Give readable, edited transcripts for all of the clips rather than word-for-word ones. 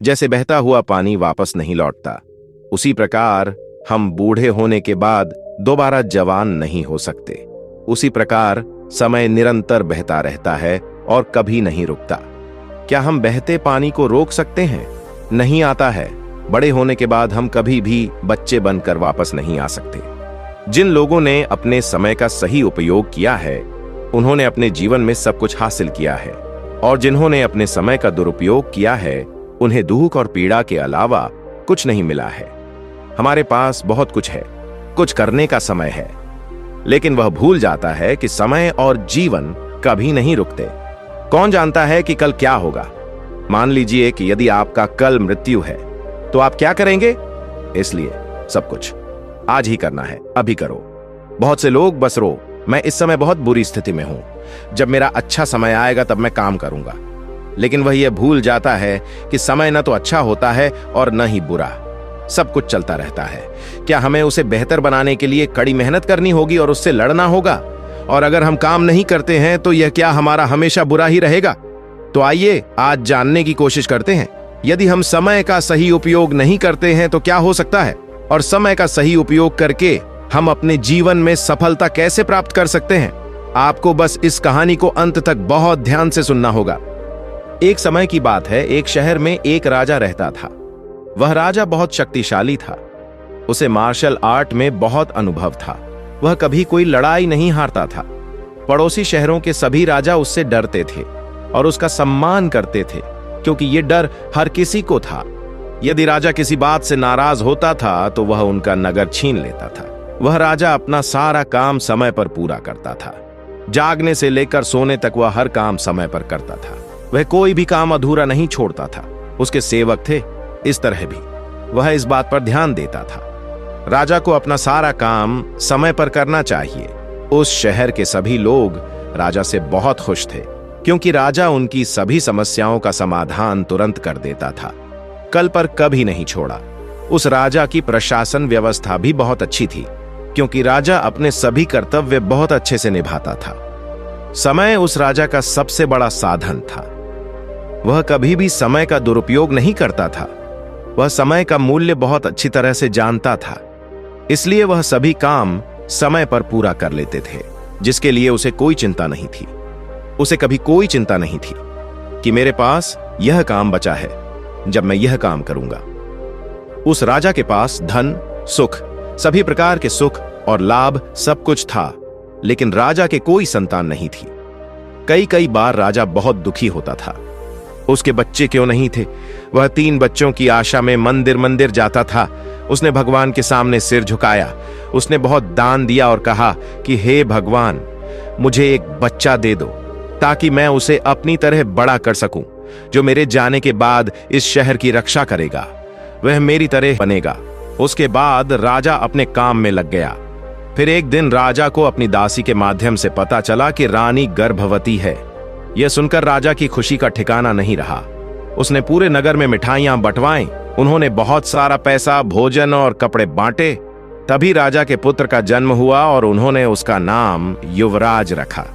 जैसे बहता हुआ पानी वापस नहीं लौटता, उसी प्रकार हम बूढ़े होने के बाद दोबारा जवान नहीं हो सकते। उसी प्रकार समय निरंतर बहता रहता है और कभी नहीं रुकता। क्या हम बहते पानी को रोक सकते हैं? नहीं आता है। बड़े होने के बाद हम कभी भी बच्चे बनकर वापस नहीं आ सकते। जिन लोगों ने अपने समय का सही उपयोग किया है, उन्होंने अपने जीवन में सब कुछ हासिल किया है, और जिन्होंने अपने समय का दुरुपयोग किया है, उन्हें दुख और पीड़ा के अलावा कुछ नहीं मिला है। हमारे पास बहुत कुछ है, कुछ करने का समय है, लेकिन वह भूल जाता है कि समय और जीवन कभी नहीं रुकते। कौन जानता है कि कल क्या होगा? मान लीजिए कि यदि आपका कल मृत्यु है, तो आप क्या करेंगे? इसलिए सब कुछ आज ही करना है, अभी करो। बहुत से लोग बस रो, मैं इस समय बहुत बुरी स्थिति में हूं, जब मेरा अच्छा समय आएगा तब मैं काम करूंगा। लेकिन वह यह भूल जाता है कि समय न तो अच्छा होता है और न ही बुरा, सब कुछ चलता रहता है। क्या हमें उसे बेहतर बनाने के लिए कड़ी मेहनत करनी होगी और उससे लड़ना होगा? और अगर हम काम नहीं करते हैं तो यह क्या हमारा हमेशा बुरा ही रहेगा? तो आइए आज जानने की कोशिश करते हैं, यदि हम समय का सही उपयोग नहीं करते हैं तो क्या हो सकता है, और समय का सही उपयोग करके हम अपने जीवन में सफलता कैसे प्राप्त कर सकते हैं। आपको बस इस कहानी को अंत तक बहुत ध्यान से सुनना होगा। एक समय की बात है, एक शहर में एक राजा रहता था। वह राजा बहुत शक्तिशाली था। उसे मार्शल आर्ट में बहुत अनुभव था। वह कभी कोई लड़ाई नहीं हारता था। पड़ोसी शहरों के सभी राजा उससे डरते थे और उसका सम्मान करते थे, क्योंकि यह डर हर किसी को था। यदि राजा किसी बात से नाराज होता था तो वह उनका नगर छीन लेता था। वह राजा अपना सारा काम समय पर पूरा करता था। जागने से लेकर सोने तक वह हर काम समय पर करता था। वह कोई भी काम अधूरा नहीं छोड़ता था। उसके सेवक थे, इस तरह भी वह इस बात पर ध्यान देता था। राजा को अपना सारा काम समय पर करना चाहिए। उस शहर के सभी लोग राजा से बहुत खुश थे, क्योंकि राजा उनकी सभी समस्याओं का समाधान तुरंत कर देता था, कल पर कभी नहीं छोड़ा। उस राजा की प्रशासन व्यवस्था भी बहुत अच्छी थी, क्योंकि राजा अपने सभी कर्तव्य बहुत अच्छे से निभाता था। समय उस राजा का सबसे बड़ा साधन था। वह कभी भी समय का दुरुपयोग नहीं करता था। वह समय का मूल्य बहुत अच्छी तरह से जानता था, इसलिए वह सभी काम समय पर पूरा कर लेते थे, जिसके लिए उसे कोई चिंता नहीं थी। उसे कभी कोई चिंता नहीं थी कि मेरे पास यह काम बचा है, जब मैं यह काम करूंगा। उस राजा के पास धन, सुख, सभी प्रकार के सुख और लाभ सब कुछ था, लेकिन राजा के कोई संतान नहीं थी। कई कई बार राजा बहुत दुखी होता था। उसके बच्चे क्यों नहीं थे? वह 3 बच्चों की आशा में मंदिर मंदिर जाता था। उसने भगवान के सामने सिर झुकाया। उसने बहुत दान दिया और कहा कि हे भगवान, मुझे एक बच्चा दे दो, ताकि मैं उसे अपनी तरह बड़ा कर सकूं, जो मेरे जाने के बाद इस शहर की रक्षा करेगा। वह मेरी तरह बनेगा। उसके बाद राजा अपने काम में लग गया। फिर एक दिन राजा को अपनी दासी के माध्यम से पता चला कि रानी गर्भवती है। यह सुनकर राजा की खुशी का ठिकाना नहीं रहा। उसने पूरे नगर में मिठाइयां बंटवाईं। उन्होंने बहुत सारा पैसा, भोजन और कपड़े बांटे। तभी राजा के पुत्र का जन्म हुआ और उन्होंने उसका नाम युवराज रखा।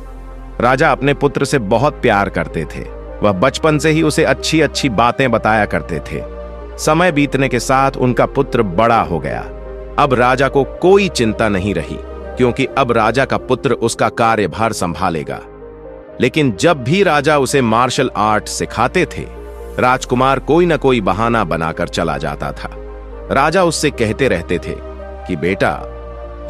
राजा अपने पुत्र से बहुत प्यार करते थे। वह बचपन से ही उसे अच्छी अच्छी बातें बताया करते थे। समय बीतने के साथ उनका पुत्र बड़ा हो गया। अब राजा को कोई चिंता नहीं रही, क्योंकि अब राजा का पुत्र उसका कार्यभार संभालेगा। लेकिन जब भी राजा उसे मार्शल आर्ट सिखाते थे, राजकुमार कोई न कोई बहाना बनाकर चला जाता था। राजा उससे कहते रहते थे कि बेटा,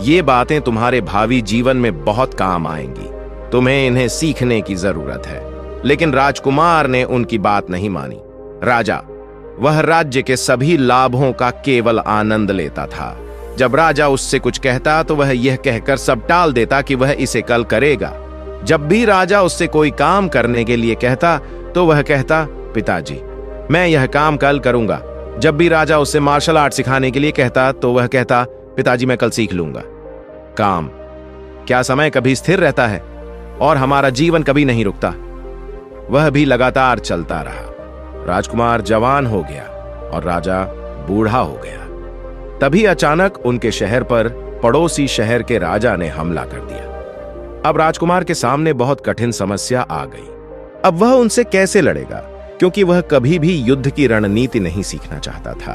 ये बातें तुम्हारे भावी जीवन में बहुत काम आएंगी, तुम्हें इन्हें सीखने की जरूरत है। लेकिन राजकुमार ने उनकी बात नहीं मानी। राजा, वह राज्य के सभी लाभों का केवल आनंद लेता था। जब राजा उससे कुछ कहता तो वह यह कहकर सब टाल देता कि वह इसे कल करेगा। जब भी राजा उससे कोई काम करने के लिए कहता तो वह कहता, पिताजी, मैं यह काम कल करूंगा। जब भी राजा उससे मार्शल आर्ट सिखाने के लिए कहता तो वह कहता, पिताजी, मैं कल सीख लूंगा। काम, क्या समय कभी स्थिर रहता है? और हमारा जीवन कभी नहीं रुकता। वह भी लगातार चलता रहा। राजकुमार जवान हो गया और राजा बूढ़ा हो गया। तभी अचानक उनके शहर पर पड़ोसी शहर के राजा ने हमला कर दिया। अब राजकुमार के सामने बहुत कठिन समस्या आ गई। अब वह उनसे कैसे लड़ेगा, क्योंकि वह कभी भी युद्ध की रणनीति नहीं सीखना चाहता था।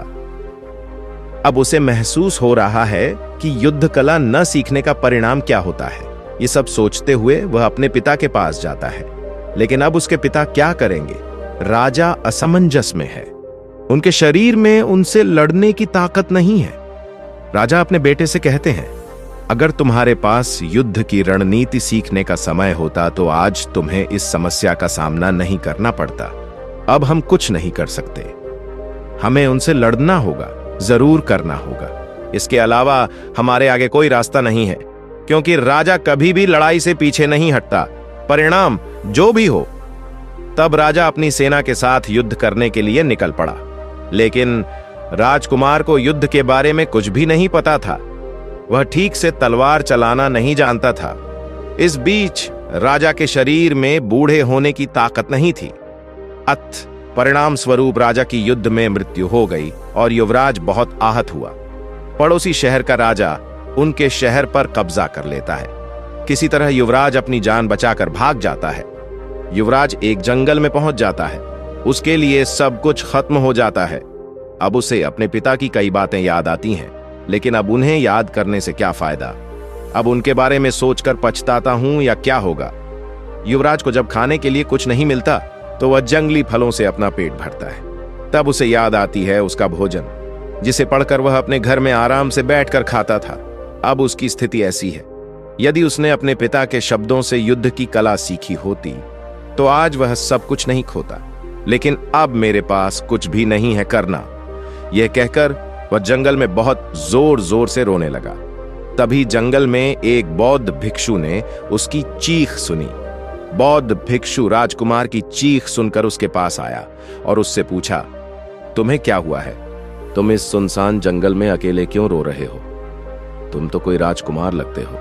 अब उसे महसूस हो रहा है कि युद्ध कला न सीखने का परिणाम क्या होता है। ये सब सोचते हुए वह अपने पिता के पास जाता है, लेकिन अब उसके पिता क्या करेंगे? राजा असमंजस में है। उनके शरीर में उनसे लड़ने की ताकत नहीं है। राजा अपने बेटे से कहते हैं, अगर तुम्हारे पास युद्ध की रणनीति सीखने का समय होता तो आज तुम्हें इस समस्या का सामना नहीं करना पड़ता। अब हम कुछ नहीं कर सकते। हमें उनसे लड़ना होगा, जरूर करना होगा। इसके अलावा हमारे आगे कोई रास्ता नहीं है, क्योंकि राजा कभी भी लड़ाई से पीछे नहीं हटता, परिणाम जो भी हो। तब राजा अपनी सेना के साथ युद्ध करने के लिए निकल पड़ा, लेकिन राजकुमार को युद्ध के बारे में कुछ भी नहीं पता था। वह ठीक से तलवार चलाना नहीं जानता था। इस बीच राजा के शरीर में बूढ़े होने की ताकत नहीं थी। परिणाम स्वरूप राजा की युद्ध में मृत्यु हो गई और युवराज बहुत आहत हुआ। पड़ोसी शहर का राजा उनके शहर पर कब्जा कर लेता है। किसी तरह युवराज अपनी जान बचाकर भाग जाता है। युवराज एक जंगल में पहुंच जाता है। उसके लिए सब कुछ खत्म हो जाता है। अब उसे अपने पिता की कई बातें याद आती हैं, लेकिन अब उन्हें याद करने से क्या फायदा? अब उनके बारे में सोचकर पछताता हूं या क्या होगा? युवराज को जब खाने के लिए कुछ नहीं मिलता तो वह जंगली फलों से अपना पेट भरता है। तब उसे याद आती है उसका भोजन, जिसे पढ़कर वह अपने घर में आराम से बैठकर खाता था। अब उसकी स्थिति ऐसी है। यदि उसने अपने पिता के शब्दों से युद्ध की कला सीखी होती तो आज वह सब कुछ नहीं खोता, लेकिन अब मेरे पास कुछ भी नहीं है करना। यह कहकर वह जंगल में बहुत जोर जोर से रोने लगा। तभी जंगल में एक बौद्ध भिक्षु ने उसकी चीख सुनी। बौद्ध भिक्षु राजकुमार की चीख सुनकर उसके पास आया और उससे पूछा, तुम्हें क्या हुआ है? तुम इस सुनसान जंगल में अकेले क्यों रो रहे हो? तुम तो कोई राजकुमार लगते हो।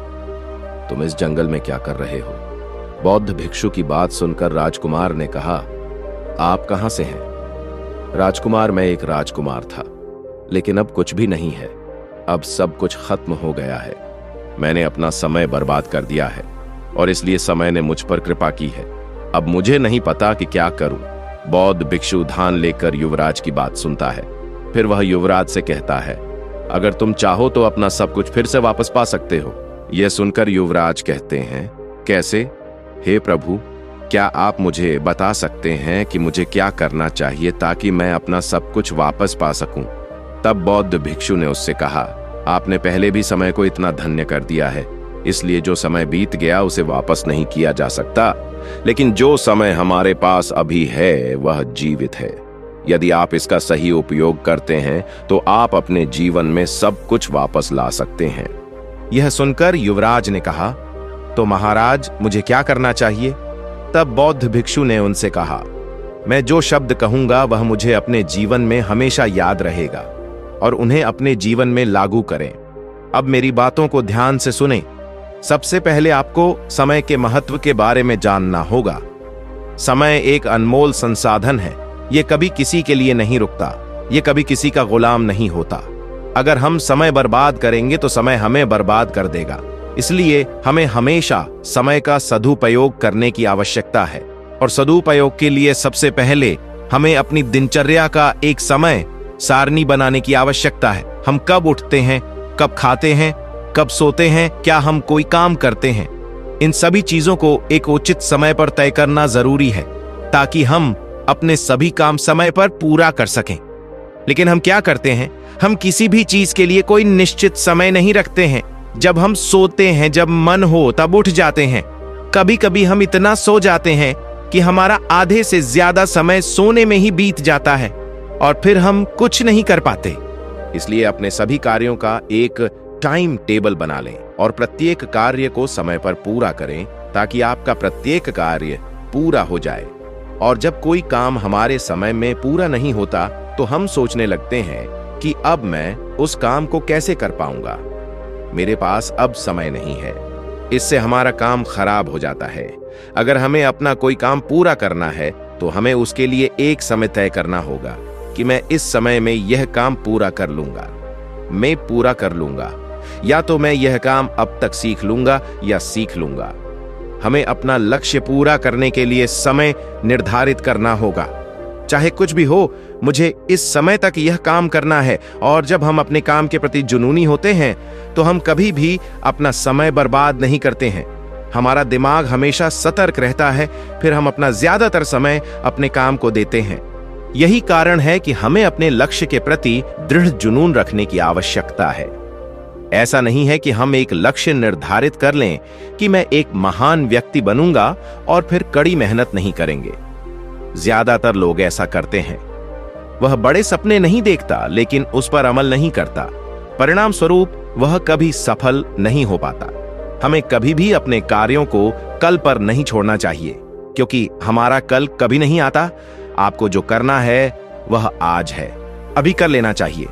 तुम इस जंगल में क्या कर रहे हो? बौद्ध भिक्षु की बात सुनकर राजकुमार ने कहा, आप कहां से हैं? राजकुमार, मैं एक राजकुमार था, लेकिन अब कुछ भी नहीं है। अब सब कुछ खत्म हो गया है। मैंने अपना समय बर्बाद कर दिया है और इसलिए समय ने मुझ पर कृपा की है। अब मुझे नहीं पता कि क्या करूं। बौद्ध भिक्षु ध्यान लेकर युवराज की बात सुनता है। फिर वह युवराज से कहता है, अगर तुम चाहो तो अपना सब कुछ फिर से वापस पा सकते हो। यह सुनकर युवराज कहते हैं, कैसे? हे प्रभु, क्या आप मुझे बता सकते हैं कि मुझे क्या करना चाहिए ताकि मैं अपना सब कुछ वापस पा सकूं? तब बौद्ध भिक्षु ने उससे कहा, आपने पहले भी समय को इतना धन्य कर दिया है, इसलिए जो समय बीत गया उसे वापस नहीं किया जा सकता, लेकिन जो समय हमारे पास अभी है वह जीवित है। यदि आप इसका सही उपयोग करते हैं तो आप अपने जीवन में सब कुछ वापस ला सकते हैं। यह सुनकर युवराज ने कहा, तो महाराज, मुझे क्या करना चाहिए? तब बौद्ध भिक्षु ने उनसे कहा, मैं जो शब्द कहूंगा वह मुझे अपने जीवन में हमेशा याद रहेगा और उन्हें अपने जीवन में लागू करें। अब मेरी बातों को ध्यान से सुनें। सबसे पहले आपको समय के महत्व के बारे में जानना होगा। समय एक अनमोल संसाधन है। यह कभी किसी के लिए नहीं रुकता। यह कभी किसी का गुलाम नहीं होता। अगर हम समय बर्बाद करेंगे तो समय हमें बर्बाद कर देगा। इसलिए हमें हमेशा समय का सदुपयोग करने की आवश्यकता है और सदुपयोग के लिए सबसे पहले हमें अपनी दिनचर्या का एक समय सारणी बनाने की आवश्यकता है। हम कब उठते हैं, कब खाते हैं, कब सोते हैं, क्या हम कोई काम करते हैं, इन सभी चीजों को एक उचित समय पर तय करना जरूरी है ताकि हम अपने सभी काम समय पर पूरा कर सकें। लेकिन हम क्या करते हैं? हम किसी भी चीज के लिए कोई निश्चित समय नहीं रखते हैं। जब हम सोते हैं, जब मन हो तब उठ जाते हैं। कभी कभी हम इतना सो जाते हैं कि हमारा आधे से ज्यादा समय सोने में ही बीत जाता है और फिर हम कुछ नहीं कर पाते। इसलिए अपने सभी कार्यों का एक टाइम टेबल बना लें और प्रत्येक कार्य को समय पर पूरा करें ताकि आपका प्रत्येक कार्य पूरा हो जाए। और जब कोई काम हमारे समय में पूरा नहीं होता तो हम सोचने लगते हैं कि अब मैं उस काम को कैसे कर पाऊंगा, मेरे पास अब समय नहीं है। इससे हमारा काम खराब हो जाता है। अगर हमें अपना कोई काम पूरा करना है तो हमें उसके लिए एक समय तय करना होगा कि मैं इस समय में यह काम पूरा कर लूंगा, मैं पूरा कर लूंगा, या तो मैं यह काम अब तक सीख लूंगा या सीख लूंगा। हमें अपना लक्ष्य पूरा करने के लिए समय निर्धारित करना होगा। चाहे कुछ भी हो, मुझे इस समय तक यह काम करना है। और जब हम अपने काम के प्रति जुनूनी होते हैं तो हम कभी भी अपना समय बर्बाद नहीं करते हैं। हमारा दिमाग हमेशा सतर्क रहता है, फिर हम अपना ज्यादातर समय अपने काम को देते हैं। यही कारण है कि हमें अपने लक्ष्य के प्रति दृढ़ जुनून रखने की आवश्यकता है। ऐसा नहीं है कि हम एक लक्ष्य निर्धारित कर लें कि मैं एक महान व्यक्ति बनूंगा और फिर कड़ी मेहनत नहीं करेंगे। ज्यादातर लोग ऐसा करते हैं। वह बड़े सपने नहीं देखता लेकिन उस पर अमल नहीं करता। परिणाम स्वरूप वह कभी सफल नहीं हो पाता। हमें कभी भी अपने कार्यों को कल पर नहीं छोड़ना चाहिए, क्योंकि हमारा कल कभी नहीं आता। आपको जो करना है वह आज है, अभी कर लेना चाहिए।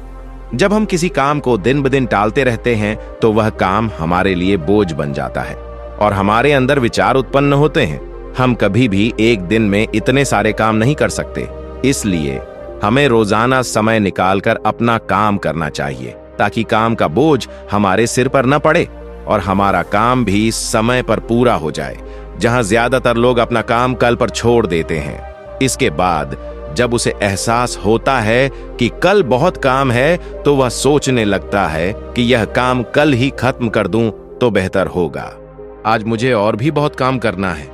जब हम किसी काम को दिन ब दिन टालते रहते हैं तो वह काम हमारे लिए बोझ बन जाता है और हमारे अंदर विचार उत्पन्न होते हैं। हम कभी भी एक दिन में इतने सारे काम नहीं कर सकते, इसलिए हमें रोजाना समय निकालकर अपना काम करना चाहिए, ताकि काम का बोझ हमारे सिर पर न पड़े और हमारा काम भी समय पर पूरा हो जाए। जहां ज्यादातर लोग अपना काम कल पर छोड़ देते हैं, इसके बाद जब उसे एहसास होता है कि कल बहुत काम है तो वह सोचने लगता है कि यह काम कल ही खत्म कर दूं तो बेहतर होगा। आज मुझे और भी बहुत काम करना है,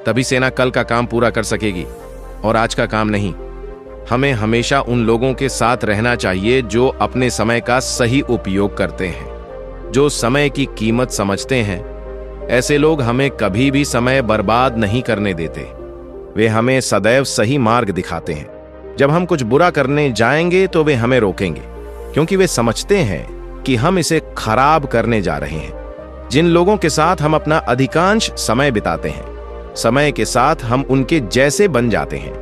तभी सेना कल का काम पूरा कर सकेगी और आज का काम नहीं। हमें हमेशा उन लोगों के साथ रहना चाहिए जो अपने समय का सही उपयोग करते हैं, जो समय की कीमत समझते हैं। ऐसे लोग हमें कभी भी समय बर्बाद नहीं करने देते। वे हमें सदैव सही मार्ग दिखाते हैं। जब हम कुछ बुरा करने जाएंगे तो वे हमें रोकेंगे, क्योंकि वे समझते हैं कि हम इसे खराब करने जा रहे हैं। जिन लोगों के साथ हम अपना अधिकांश समय बिताते हैं, समय के साथ हम उनके जैसे बन जाते हैं।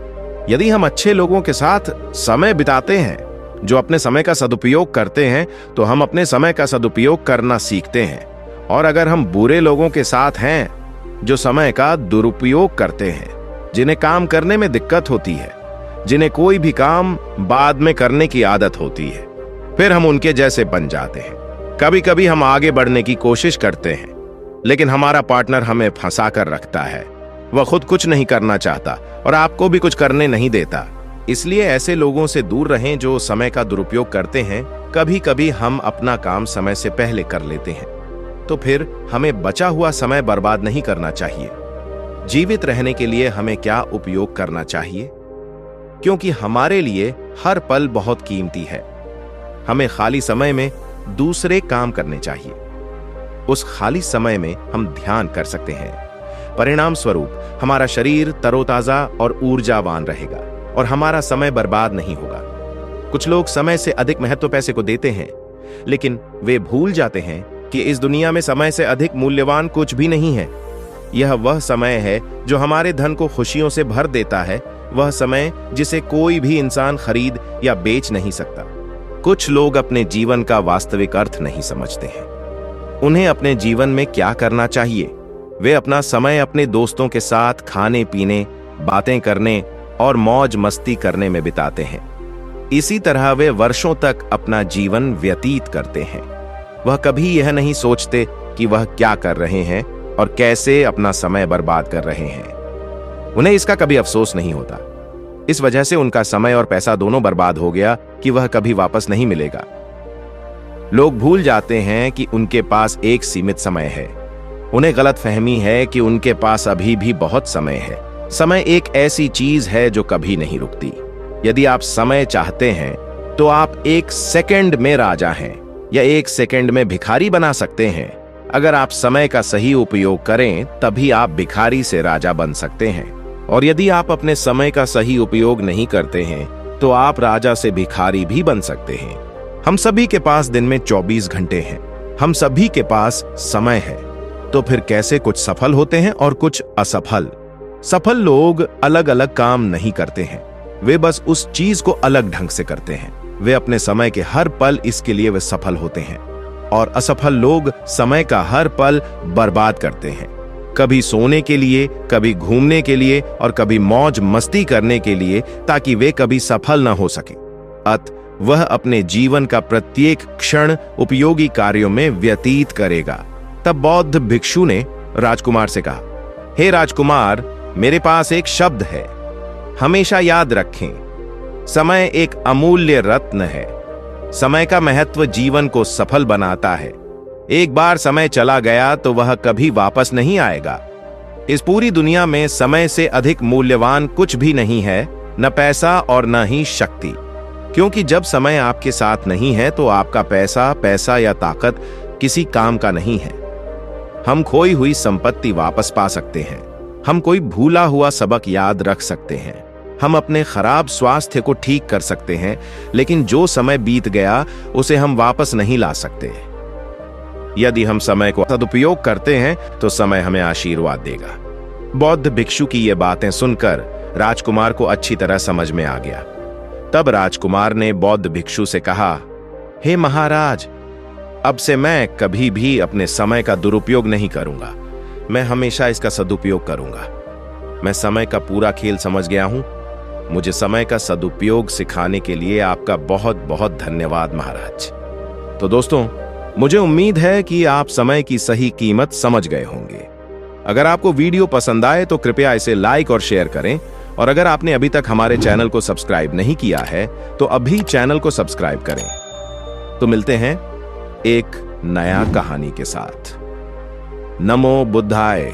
यदि हम अच्छे लोगों के साथ समय बिताते हैं जो अपने समय का सदुपयोग करते हैं, तो हम अपने समय का सदुपयोग करना सीखते हैं। और अगर हम बुरे लोगों के साथ हैं जो समय का दुरुपयोग करते हैं, जिन्हें काम करने में दिक्कत होती है, जिन्हें कोई भी काम बाद में करने की आदत होती है, फिर हम उनके जैसे बन जाते हैं। कभी कभी हम आगे बढ़ने की कोशिश करते हैं, लेकिन हमारा पार्टनर हमें फंसा कर रखता है। वह खुद कुछ नहीं करना चाहता और आपको भी कुछ करने नहीं देता। इसलिए ऐसे लोगों से दूर रहें जो समय का दुरुपयोग करते हैं। कभी कभी हम अपना काम समय से पहले कर लेते हैं, तो फिर हमें बचा हुआ समय बर्बाद नहीं करना चाहिए। जीवित रहने के लिए हमें क्या उपयोग करना चाहिए, क्योंकि हमारे लिए हर पल बहुत कीमती है। हमें खाली समय में दूसरे काम करने चाहिए। उस खाली समय में हम ध्यान कर सकते हैं। परिणाम स्वरूप हमारा शरीर तरोताजा और ऊर्जावान रहेगा और हमारा समय बर्बाद नहीं होगा। कुछ लोग समय से अधिक महत्व पैसे को देते हैं, लेकिन वे भूल जाते हैं कि इस दुनिया में समय से अधिक मूल्यवान कुछ भी नहीं है। यह वह समय है जो हमारे धन को खुशियों से भर देता है, वह समय जिसे कोई भी इंसान खरीद या बेच नहीं सकता। कुछ लोग अपने जीवन का वास्तविक अर्थ नहीं समझते हैं। उन्हें अपने जीवन में क्या करना चाहिए? वे अपना समय अपने दोस्तों के साथ खाने पीने, बातें करने और मौज मस्ती करने में बिताते हैं। इसी तरह वे वर्षों तक अपना जीवन व्यतीत करते हैं। वह कभी यह नहीं सोचते कि वह क्या कर रहे हैं और कैसे अपना समय बर्बाद कर रहे हैं। उन्हें इसका कभी अफसोस नहीं होता। इस वजह से उनका समय और पैसा दोनों बर्बाद हो गया कि वह कभी वापस नहीं मिलेगा। लोग भूल जाते हैं कि उनके पास एक सीमित समय है। उन्हें गलतफहमी है कि उनके पास अभी भी बहुत समय है। समय एक ऐसी चीज है जो कभी नहीं रुकती। यदि आप समय चाहते हैं तो आप एक सेकंड में राजा हैं या एक सेकंड में भिखारी बना सकते हैं। अगर आप समय का सही उपयोग करें तभी आप भिखारी से राजा बन सकते हैं, और यदि आप अपने समय का सही उपयोग नहीं करते हैं तो आप राजा से भिखारी भी बन सकते हैं। हम सभी के पास दिन में 24 घंटे हैं। हम सभी के पास समय है। तो फिर कैसे कुछ सफल होते हैं और कुछ असफल? सफल लोग अलग अलग काम नहीं करते हैं, वे बस उस चीज को अलग ढंग से करते हैं। वे अपने समय के हर पल इसके लिए वे सफल होते हैं, और असफल लोग समय का हर पल बर्बाद करते हैं। कभी सोने के लिए, कभी घूमने के लिए और कभी मौज मस्ती करने के लिए, ताकि वे कभी सफल ना हो सके। वह अपने जीवन का प्रत्येक क्षण उपयोगी कार्यों में व्यतीत करेगा। तब बौद्ध भिक्षु ने राजकुमार से कहा, हे राजकुमार, मेरे पास एक शब्द है, हमेशा याद रखें, समय एक अमूल्य रत्न है। समय का महत्व जीवन को सफल बनाता है। एक बार समय चला गया तो वह कभी वापस नहीं आएगा। इस पूरी दुनिया में समय से अधिक मूल्यवान कुछ भी नहीं है, न पैसा और न ही शक्ति। क्योंकि जब समय आपके साथ नहीं है तो आपका पैसा या ताकत किसी काम का नहीं है। हम खोई हुई संपत्ति वापस पा सकते हैं, हम कोई भूला हुआ सबक याद रख सकते हैं, हम अपने खराब स्वास्थ्य को ठीक कर सकते हैं, लेकिन जो समय बीत गया उसे हम वापस नहीं ला सकते। यदि हम समय को सदुपयोग करते हैं तो समय हमें आशीर्वाद देगा। बौद्ध भिक्षु की ये बातें सुनकर राजकुमार को अच्छी तरह समझ में आ गया। तब राजकुमार ने बौद्ध भिक्षु से कहा, हे महाराज, अब से मैं कभी भी अपने समय का दुरुपयोग नहीं करूंगा। मैं हमेशा इसका सदुपयोग करूंगा। मैं समय का पूरा खेल समझ गया हूं। मुझे समय का सदुपयोग सिखाने के लिए आपका बहुत बहुत धन्यवाद महाराज। तो दोस्तों, मुझे उम्मीद है कि आप समय की सही कीमत समझ गए होंगे। अगर आपको वीडियो पसंद आए तो कृपया इसे लाइक और शेयर करें, और अगर आपने अभी तक हमारे चैनल को सब्सक्राइब नहीं किया है तो अभी चैनल को सब्सक्राइब करें। तो मिलते हैं एक नया कहानी के साथ। नमो बुद्धाय।